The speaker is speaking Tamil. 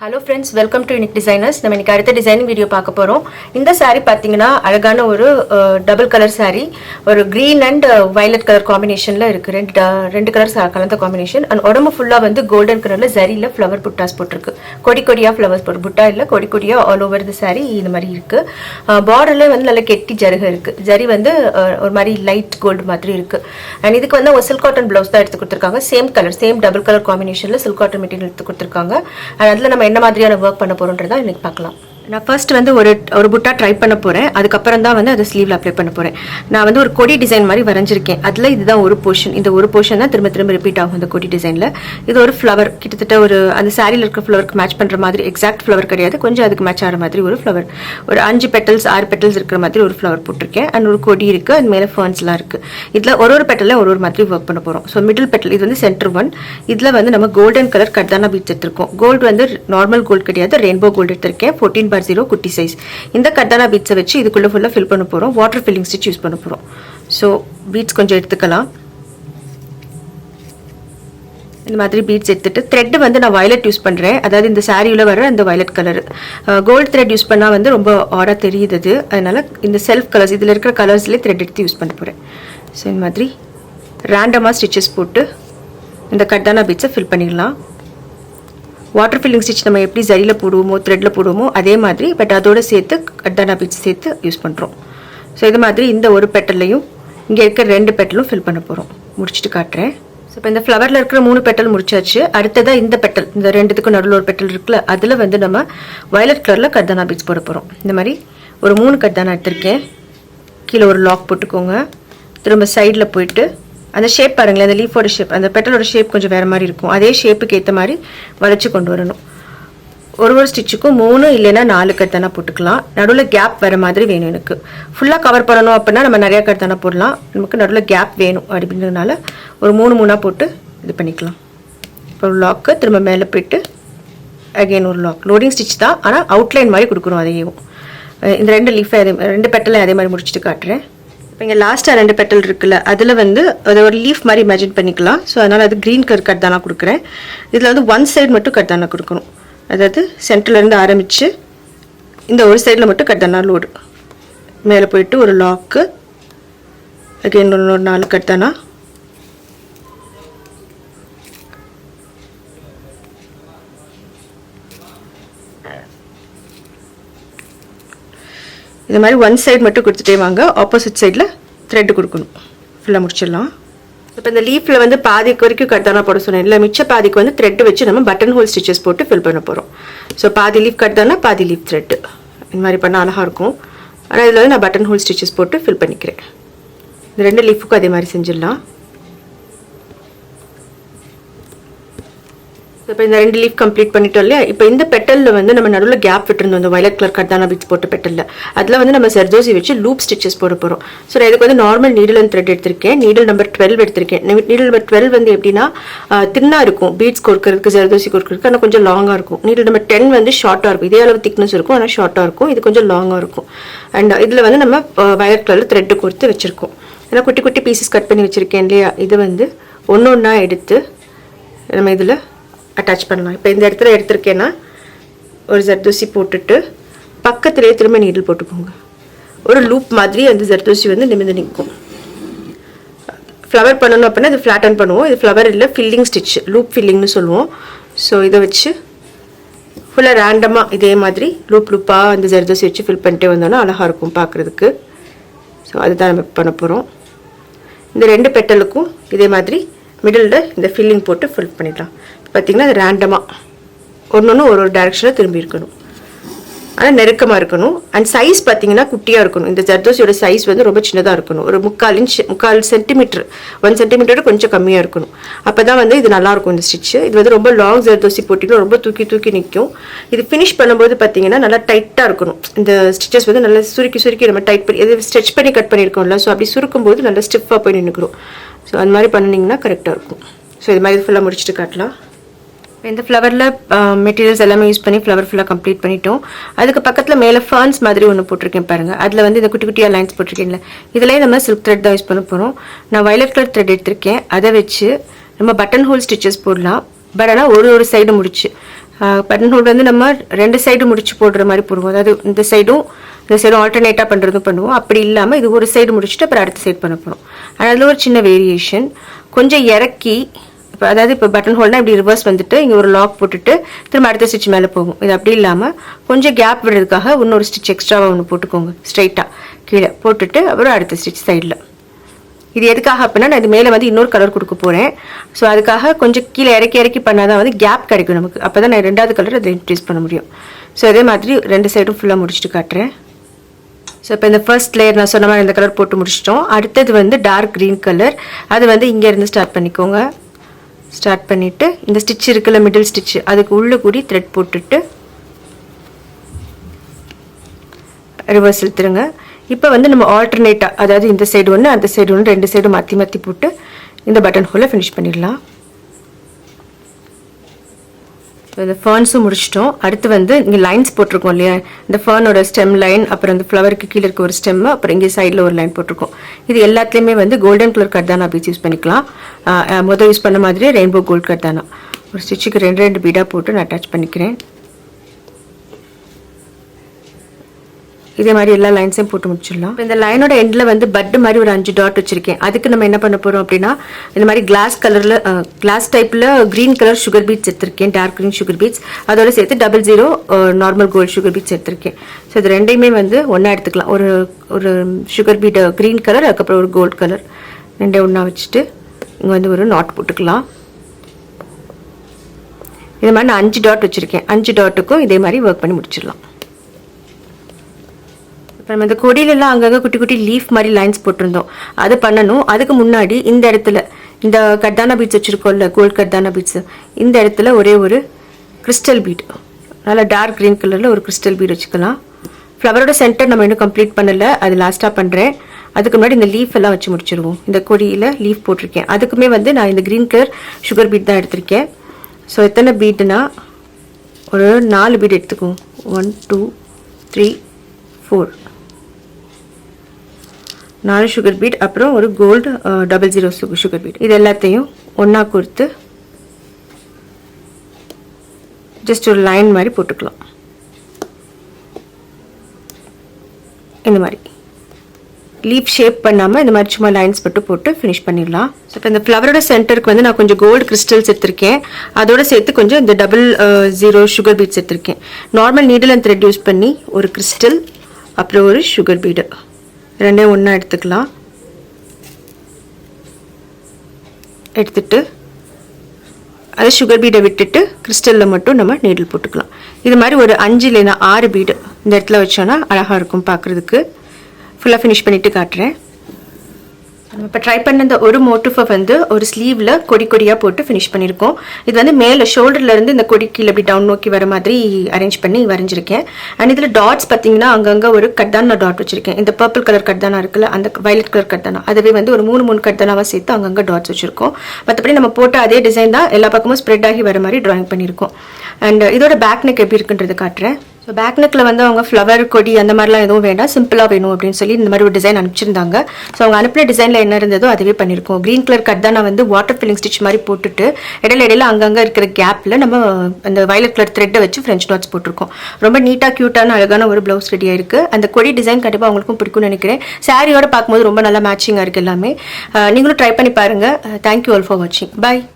Hello friends, welcome to Unique Designers. நம்ம இன்னைக்கு அடுத்த டிசைனிங் வீடியோ பார்க்க போறோம். இந்த saree பாத்தீங்கன்னா அழகான ஒரு டபுள் கலர் saree, ஒரு green and violet கலர் காம்பினேஷன்ல இருக்கு. ரெண்டு கலர்ஸ் கலந்த காம்பினேஷன். and உடம்பு ஃபுல்லா வந்து கோல்டன் கலர்ல ஜரியில ஃப்ளவர் புட்டாஸ் போட்டுருக்கு. கொடி கொடியா ஃப்ளவர்ஸ் போட்டு புட்டா இல்ல கொடி கொடியா ஆல் ஓவர் தி saree இந்த மாதிரி இருக்கு. பார்டர்ல வந்து நல்ல கெட்டி ஜரிகை இருக்கு. ஜரி வந்து ஒரு மாதிரி லைட் கோல்ட் மாதிரி இருக்கு. and இதுக்கு வந்து ஒரு silk cotton blouse தான் எடுத்து கொடுத்திருக்காங்க. Same colour, same double colour காம்பினேஷன்ல silk cotton மெட்டீரியல் எடுத்து கொடுத்திருக்காங்க. and அதுல நம்ம என்ன மாதிரியான வர்க் பண்ண போறோம்ன்றதை இன்னைக்கு பார்க்கலாம். நான் ஃபர்ஸ்ட் வந்து ஒரு புட்டா ட்ரை பண்ண போறேன். அதுக்கப்புறம் தான் வந்து அதை ஸ்லீவ்ல அப்ளை பண்ண போறேன். நான் வந்து ஒரு கொடி டிசைன் மாதிரி வரைஞ்சிருக்கேன். அதுல இதுதான் ஒரு போர்ஷன். இந்த ஒரு போர்ஷன் தான் திரும்ப திரும்ப ரிப்பீட் ஆகும் இந்த கொடி டிசைன்ல. இது ஒரு ஃப்ளவர், கிட்டத்தட்ட ஒரு அந்த சாரியில் இருக்கிற ஃப்ளவருக்கு மேட்ச் பண்ற மாதிரி, எக்ஸாக்ட் ஃப்ளவர் கிடையாது, கொஞ்சம் அதுக்கு மேட்ச் ஆகிற மாதிரி ஒரு ஃப்ளவர். ஒரு 5 பெட்டல்ஸ் 6 பெட்டல்ஸ் இருக்கிற மாதிரி ஒரு ஃப்ளவர் போட்டிருக்கேன். அண்ட் ஒரு கொடி இருக்கு, அது மேலே ஃபர்ன்ஸ்லாம் இருக்கு. இதுல ஒரு பெட்டல்ல ஒரு மாதிரி ஒர்க் பண்ண போறோம். ஸோ மிடில் பெட்டல் இது வந்து சென்டர் ஒன். இதுல வந்து நம்ம கோல்டன் கலர் கர்தானா பீட்ஸ் எடுத்திருக்கோம். கோல்டு வந்து நார்மல் கோல்டு கிடையாது, ரெயின்போ கோல்டு எடுத்திருக்கேன். 14/0 குட்டி சைஸ். இந்த கர்தானா பீட்ஸை வச்சு இதுக்குள்ள ஃபுல்லா ஃபில் பண்ண போறோம். வாட்டர் ஃபில்லிங் ஸ்டிச் யூஸ் பண்ண போறோம். ஸோ பீட்ஸ் கொஞ்சம் எடுத்துக்கலாம். இந்த மாதிரி பீட்ஸ் எடுத்துட்டு த்ரெட் வந்து நான் வயலட் யூஸ் பண்றேன். அதாவது இந்த சாரியில வர அந்த violet colour. Gold thread use பண்ணா வந்து ரொம்ப ஆரா தெரியுது. அதனால இந்த செல்ஃப் கலர்ஸ், இதுல இருக்கிற கலர்ஸ்லேயே த்ரெட் எடுத்து யூஸ் பண்ண போறேன். ஸோ இந்த மாதிரி ரேண்டமா ஸ்டிச்சஸ் போட்டு இந்த கர்தானா பீட்ஸை ஃபில் பண்ணிடலாம். வாட்டர் ஃபில்லிங் ஸ்டிச் நம்ம எப்படி ஜரியில் போடுவோமோ த்ரெட்ல போடுவோமோ அதே மாதிரி, பட் அதோட சேர்த்து கர்தானா பீட்ஸ் சேர்த்து யூஸ் பண்ணுறோம். ஸோ இது மாதிரி இந்த ஒரு பெட்டல்லையும் இங்கே இருக்கிற 2 பெட்டலும் ஃபில் பண்ண போகிறோம். முடிச்சுட்டு காட்டுறேன். ஸோ இப்போ இந்த ஃப்ளவரில் இருக்கிற 3 பெட்டல் முடிச்சாச்சு. அடுத்ததாக இந்த பெட்டல், இந்த 2த்துக்கும் நடுவில் ஒரு பெட்டல் இருக்குல்ல, அதில் வந்து நம்ம வயலட் கலரில் கர்தானா பீட்ஸ் போட போகிறோம். இந்த மாதிரி ஒரு 3 கர்தானா எடுத்திருக்கேன். கீழே ஒரு லாக் போட்டுக்கோங்க. திரும்ப சைடில் போயிட்டு அந்த ஷேப் பாருங்களேன், அந்த லீஃபோட ஷேப், அந்த பெட்டலோட ஷேப் கொஞ்சம் வேறு மாதிரி இருக்கும். அதே ஷேப்புக்கு ஏற்ற மாதிரி வளைச்சு கொண்டு வரணும். ஒரு ஸ்டிச்சுக்கும் 3 இல்லைன்னா 4 கர்தானா போட்டுக்கலாம். நடுவில் கேப் வர மாதிரி வேணும். எனக்கு ஃபுல்லாக கவர் பண்ணணும் அப்படின்னா நம்ம நிறையா கர்தானா போடலாம். நமக்கு நடுவில் கேப் வேணும் அப்படின்றதுனால ஒரு 3 போட்டு இது பண்ணிக்கலாம். இப்போ ஒரு லாக்கு, திரும்ப மேலே போயிட்டு அகெயின் ஒரு லாக். லோடிங் ஸ்டிச் தான், ஆனால் அவுட்லைன் மாதிரி கொடுக்கணும். அதையும் இந்த 2 லீஃபை 2 பெட்டலையும் அதே மாதிரி முடிச்சுட்டு காட்டுறேன். இப்போ இங்கே லாஸ்ட்டாக 2 பெட்டல் இருக்குல்ல, அதில் வந்து அதை ஒரு லீஃப் மாதிரி இமேஜின் பண்ணிக்கலாம். ஸோ அதனால் அது க்ரீன் கலர் கர்தானா கொடுக்குறேன். இதில் வந்து 1 சைடு மட்டும் கர்தானா கொடுக்கணும். அதாவது சென்டர்லேருந்து ஆரம்பித்து இந்த ஒரு சைடில் மட்டும் கர்தானா லோடு. மேலே போயிட்டு ஒரு லாக்கு, அகைன் ஒரு 4 கர்தானா. இந்த மாதிரி 1 சைடு மட்டும் கொடுத்துட்டே வாங்க. ஆப்போசிட் சைடில் த்ரெட் கொடுக்கணும். ஃபுல்லாக முடிச்சிடலாம். இப்போ இந்த லீஃபில் வந்து பாதிக்கு வரைக்கும் கர்தானா போட சொன்னேன் இல்லை, மிச்ச பாதிக்கு வந்து த்ரெட் வச்சு நம்ம பட்டன் ஹோல் ஸ்டிச்சஸ் போட்டு ஃபில் பண்ண போகிறோம். ஸோ பாதி லீஃப் கர்தானா, பாதி லீஃப் த்ரெட்டு. இந்த மாதிரி பண்ணால் அழகாக இருக்கும். ஆனால் இதில் வந்து நான் பட்டன் ஹோல் ஸ்டிச்சஸ் போட்டு ஃபில் பண்ணிக்கிறேன். இந்த 2 லீஃபுக்கும் அதே மாதிரி செஞ்சிடலாம். இப்போ இந்த 2 லீஃப் கம்ப்ளீட் பண்ணிட்டோம் இல்லையா. இப்போ இந்த பெட்டலில் வந்து நம்ம நடுவில் கேப் விட்டுருந்தோம், இந்த வயலட் கலர் கர்தானா பீட்ஸ் போட்ட பெட்டலில். அதில் வந்து நம்ம ஜர்தோசி வச்சு லூப் ஸ்டிச்சஸ் போட போகிறோம். ஸோ நான் இதுக்கு வந்து நார்மல் நீடில் அண்ட் த்ரெட் எடுத்திருக்கேன். நீடில் நம்பர் 12 எடுத்திருக்கேன். நீடில் நம்பர் 12 வந்து எப்படின்னா தின்னாக இருக்கும், பீட்ஸ் கொடுக்கறதுக்கு ஜர்தோசி கொடுக்கறதுக்கு, ஆனால் கொஞ்சம் லாங்காக இருக்கும். நீடில் நம்பர் 10 வந்து ஷார்ட்டாக இருக்கும். இதே அளவு திக்னஸ் இருக்கும், ஆனால் ஷார்ட்டாக இருக்கும். இது கொஞ்சம் லாங்காக இருக்கும். அண்ட் இதில் வந்து நம்ம வயலட் கலர் த்ரெட்டு கொடுத்து வச்சுருக்கோம். ஏன்னா குட்டி குட்டி பீசஸ் கட் பண்ணி வச்சுருக்கேன் இல்லையா. இது வந்து ஒன்றா எடுத்து நம்ம இதில் அட்டாச் பண்ணலாம். இப்போ இந்த இடத்துல எடுத்திருக்கேன்னா ஒரு ஜர்தோசி போட்டுட்டு பக்கத்துலேயே திரும்ப நீடில் போட்டுக்கோங்க. ஒரு லூப் மாதிரி அந்த ஜர்தோசி வந்து நிமிர்ந்து நிற்கும். ஃப்ளவர் பண்ணணும் அப்படின்னா இது ஃப்ளாட்டன் பண்ணுவோம். இது ஃப்ளவர் இல்லை, ஃபில்லிங் ஸ்டிச், லூப் ஃபில்லிங்னு சொல்லுவோம். ஸோ இதை வச்சு ஃபுல்லாக ரேண்டமாக இதே மாதிரி லூப்பாக அந்த ஜர்தோசி வச்சு ஃபில் பண்ணிட்டே வந்தோன்னா அழகாக இருக்கும் பார்க்குறதுக்கு. ஸோ அதுதான் நம்ம பண்ண போகிறோம். இந்த 2 பெட்டலுக்கும் இதே மாதிரி மிடில் இந்த ஃபில்லிங் போட்டு ஃபில் பண்ணிடலாம். பார்த்தீங்கன்னா அது ரேண்டமாக ஒன்று ஒரு டைரக்ஷனில் திரும்பி இருக்கணும். ஆனால் நெருக்கமாக இருக்கணும். அண்ட் சைஸ் பார்த்தீங்கன்னா குட்டியாக இருக்கணும். இந்த ஜர்தோசியோட சைஸ் வந்து ரொம்ப சின்னதாக இருக்கணும். ஒரு 3/4 சென்டிமீட்டர், 1 சென்டிமீட்டர் கொஞ்சம் கம்மியாக இருக்கணும். அப்போ தான் வந்து இது நல்லாயிருக்கும் இந்த ஸ்டிச்சு. இது வந்து ரொம்ப லாங் ஜர்தோசி போட்டிங்கன்னா ரொம்ப தூக்கி நிற்கும். இது ஃபினிஷ் பண்ணும்போது பார்த்தீங்கன்னா நல்லா டைட்டாக இருக்கணும். இந்த ஸ்டிச்சஸ் வந்து நல்லா சுருக்கி நம்ம டைட் பண்ணி இது ஸ்ட்ரெச் பண்ணி கட் பண்ணியிருக்கோம்ல. ஸோ அப்படி சுருக்கும்போது நல்லா ஸ்டிஃபாக போய் நின்றுக்கிறோம். ஸோ அந்த மாதிரி பண்ணிங்கன்னா கரெக்டாக இருக்கும். ஸோ இது மாதிரி ஃபுல்லாக முடிச்சுட்டு காட்டலாம். இந்த ஃப்ளவரில் மெட்டீரியல்ஸ் எல்லாமே யூஸ் பண்ணி ஃப்ளவர் ஃபுல்லாக கம்ப்ளீட் பண்ணிட்டோம். அதுக்கு பக்கத்தில் மேலே ஃபர்ன்ஸ் மாதிரி ஒன்று போட்டிருக்கேன் பாருங்கள். அதில் வந்து இந்த குட்டி குட்டியாக லைன்ஸ் போட்டிருக்கேன்ல, இதிலே நம்ம சில்க் த்ரெட் தான் யூஸ் பண்ண போகிறோம். நான் வயலட் கலர் த்ரெட் எடுத்திருக்கேன். அதை வச்சு நம்ம பட்டன் ஹோல் ஸ்டிச்சஸ் போடலாம். பட் ஆனால் ஒரு சைடு முடிச்சு பட்டன் ஹோல் வந்து நம்ம 2 சைடு முடிச்சு போடுற மாதிரி போடுவோம். அதாவது இந்த சைடும் ஆல்டர்னேட்டாக பண்ணுறதும் பண்ணுவோம். அப்படி இல்லாமல் இது ஒரு சைடு முடிச்சுட்டு அப்புறம் அடுத்த சைடு பண்ண போகிறோம். அதில் ஒரு சின்ன வேரியேஷன் கொஞ்சம் இறக்கி, இப்போ அதாவது இப்போ பட்டன் ஹோல்னா இப்படி ரிவர்ஸ் வந்துட்டு இங்கே ஒரு லாக் போட்டுட்டு திரும்ப அடுத்த ஸ்டிச் மேலே போகும். இது அப்படி இல்லாமல் கொஞ்சம் கேப் விடுறதுக்காக இன்னொரு ஸ்டிச் எக்ஸ்ட்ராவாக ஒன்று போட்டுக்கோங்க. ஸ்ட்ரைட்டாக கீழே போட்டுட்டு அப்புறம் அடுத்த ஸ்டிச் சைடில். இது எதுக்காக அப்படின்னா நான் இது மேலே வந்து இன்னொரு கலர் கொடுக்க போகிறேன். ஸோ அதுக்காக கொஞ்சம் கீழே இறக்கி பண்ணால் தான் வந்து கேப் கிடைக்கும் நமக்கு. அப்போ தான் நான் 2வது கலர் அதை இன்ட்ரடியூஸ் பண்ண முடியும். ஸோ அதே மாதிரி 2 சைடும் ஃபுல்லாக முடிச்சுட்டு காட்டுறேன். ஸோ இப்போ இந்த ஃபர்ஸ்ட் லேயர் நான் சொன்ன மாதிரி இந்த கலர் போட்டு முடிச்சிட்டோம். அடுத்தது வந்து டார்க் க்ரீன் கலர். அது வந்து இங்கேருந்து ஸ்டார்ட் பண்ணிக்கோங்க. ஸ்டார்ட் பண்ணிவிட்டு இந்த ஸ்டிச் இருக்குல்ல, மிடில் ஸ்டிச், அதுக்கு உள்ளே கூடி த்ரெட் போட்டுட்டு ரிவர்ஸ் இழுத்துருங்க. இப்போ வந்து நம்ம ஆல்டர்னேட்டாக, அதாவது இந்த சைடு ஒன்று அந்த சைடு ஒன்று 2 சைடு மாற்றி போட்டு இந்த பட்டன் ஹோலை ஃபினிஷ் பண்ணிடலாம். இந்த ஃபர்ன்ஸும் முடிச்சிட்டோம். அடுத்து வந்து இங்கே லைன்ஸ் போட்டிருக்கோம் இல்லையா, இந்த ஃபர்னோட ஸ்டெம் லைன், அப்புறம் இந்த ஃப்ளவருக்கு கீழே இருக்க ஒரு ஸ்டெம், அப்புறம் இங்கே சைடில் ஒரு லைன் போட்டிருக்கோம். இது எல்லாத்துலேயுமே வந்து கோல்டன் கலர் கர்தானா பீட்ஸ் யூஸ் பண்ணிக்கலாம். முதல் யூஸ் பண்ண மாதிரி ரெயின்போ கோல்ட் கர்தானா ஒரு ஸ்டிச்சுக்கு 2 பீடாக போட்டு நான் அட்டாச் பண்ணிக்கிறேன். இதே மாதிரி எல்லா லைன்ஸையும் போட்டு முடிச்சிடலாம். இந்த லைனோட எண்டில் வந்து பட்டு மாதிரி ஒரு 5 டாட் வச்சிருக்கேன். அதுக்கு நம்ம என்ன பண்ண போகிறோம் அப்படின்னா, இந்த மாதிரி கிளாஸ் டைப்பில் க்ரீன் கலர் சுகர் பீட்ஸ் எடுத்திருக்கேன், டார்க் க்ரீன் சுகர் பீட்ஸ், அதோட சேர்த்து 00 நார்மல் கோல்டு சுகர் பீட்ஸ் எடுத்திருக்கேன். ஸோ இது ரெண்டையுமே வந்து ஒன்றா எடுத்துக்கலாம். ஒரு சுகர் பீட் க்ரீன் கலர், அதுக்கப்புறம் ஒரு கோல்டு கலர், ரெண்டே ஒன்றா வச்சுட்டு இங்கே வந்து ஒரு நாட் போட்டுக்கலாம். இது மாதிரி நான் 5 டாட் வச்சுருக்கேன். 5 டாட்டுக்கும் இதே மாதிரி ஒர்க் பண்ணி முடிச்சிடலாம். இப்போ நம்ம இந்த கொடியிலலாம் அங்கங்கே குட்டி குட்டி லீஃப் மாதிரி லைன்ஸ் போட்டிருந்தோம், அது பண்ணணும். அதுக்கு முன்னாடி இந்த இடத்துல இந்த கர்தானா பீட்ஸ் வச்சுருக்கோம்ல, கோல்ட் கர்தானா பீட்ஸு, இந்த இடத்துல ஒரே ஒரு கிறிஸ்டல் பீட், நல்லா டார்க் க்ரீன் கலரில் ஒரு கிறிஸ்டல் பீட் வச்சுக்கலாம். ஃப்ளவரோட சென்டர் நம்ம இன்னும் கம்ப்ளீட் பண்ணலை, அது லாஸ்ட்டாக பண்ணுறேன். அதுக்கு முன்னாடி இந்த லீஃப் எல்லாம் வச்சு முடிச்சிருவோம். இந்த கொடியில் லீஃப் போட்டிருக்கேன். அதுக்குமே வந்து நான் இந்த க்ரீன் கலர் சுகர் பீட் தான் எடுத்திருக்கேன். ஸோ எத்தனை பீட்டுனா ஒரு 4 பீட் எடுத்துக்குவோம். 1 2 3 4 4 சுகர் பீட், அப்புறம் ஒரு கோல்டு 00 சுகர் பீட். இது எல்லாத்தையும் ஒன்றா கொடுத்து ஜஸ்ட் ஒரு லைன் மாதிரி போட்டுக்கலாம். இந்த மாதிரி லீஃப் ஷேப் பண்ணாமல் இந்த மாதிரி சும்மா லைன்ஸ் போட்டு ஃபினிஷ் பண்ணிடலாம். ஸோ இப்போ இந்த ஃப்ளவரோட சென்டருக்கு வந்து நான் கொஞ்சம் கோல்டு கிறிஸ்டல்ஸ் எடுத்திருக்கேன். அதோட சேர்த்து கொஞ்சம் இந்த 00 சுகர் பீட்ஸ் எடுத்திருக்கேன். Normal needle and thread use பண்ணி ஒரு கிறிஸ்டல், அப்புறம் ஒரு சுகர் பீடு, ரெண்டே ஒன்றா எடுத்துக்கலாம். எடுத்துட்டு அதை சுகர் பீடை விட்டுட்டு கிறிஸ்டலில் மட்டும் நம்ம நீடில் போட்டுக்கலாம். இது மாதிரி ஒரு 5 இல்லைன்னா 6 பீடு இந்த இடத்துல வச்சோன்னா அழகாக இருக்கும் பார்க்குறதுக்கு. ஃபுல்லாக ஃபினிஷ் பண்ணிவிட்டு காட்டுறேன். நம்ம இப்போ ட்ரை பண்ண இந்த ஒரு மோட்டிஃபை வந்து ஒரு ஸ்லீவில் கொடியாக போட்டு ஃபினிஷ் பண்ணியிருக்கோம். இது வந்து மேலே ஷோல்டர்லேருந்து இந்த கொடி கீழே அப்படி டவுன் நோக்கி வர மாதிரி அரேஞ்ச் பண்ணி வரைஞ்சிருக்கேன். அண்ட் இதில் டாட்ஸ் பார்த்தீங்கன்னா அங்கங்கே ஒரு கர்தானா டாட் வச்சுருக்கேன். இந்த பர்பிள் கலர் கர்தானா இருக்குல்ல, அந்த வயலட் கலர் கர்தானா, அதுவே வந்து ஒரு 3 கர்தானாவாக சேர்த்து அங்கங்கே டாட்ஸ் வச்சுருக்கோம். மற்றபடி நம்ம போட்ட அதே டிசைன் தான் எல்லா பக்கமும் ஸ்ப்ரெட் ஆகி வர மாதிரி ட்ராயிங் பண்ணியிருக்கோம். அண்ட் இதோட பேக் நெக் எப்படி இருக்குன்றது காட்டுறேன். ஸோ பேக் நெக்கில் வந்து அவங்க ஃப்ளவர் கொடி அந்த மாதிரிலாம் எதுவும் வேண்டாம், சிம்பிளாக வேணும் அப்படின்னு சொல்லி இந்த மாதிரி ஒரு டிசைன் அனுப்பிச்சிருந்தாங்க. ஸோ அவங்க அனுப்பின டிசைனில் என்ன இருந்ததோ அதுவே பண்ணியிருக்கோம். க்ரீன் கலர் கர்தானா வந்து வாட்டர் ஃபில்லிங் ஸ்டிச் மாதிரி போட்டுட்டு இடையில அங்கங்கே இருக்கிற கேப்பில் நம்ம அந்த வயலட் கலர் த்ரெட்டை வச்சு ஃப்ரெஞ்ச் டாட்ஸ் போட்டிருக்கோம். ரொம்ப நீட்டாக க்யூட்டான அழகான ஒரு ப்ளவுஸ் ரெடியாக இருக்குது. அந்த கொடி டிசைன் கண்டிப்பாக அவங்களுக்கும் பிடிக்கும்னு நினைக்கிறேன். சாரியோட பார்க்கும்போது ரொம்ப நல்லா மேட்சிங்காக இருக்குது எல்லாமே. நீங்களும் ட்ரை பண்ணி பாருங்கள். தேங்க்யூ ஆல் ஃபார் வாட்சிங். பை.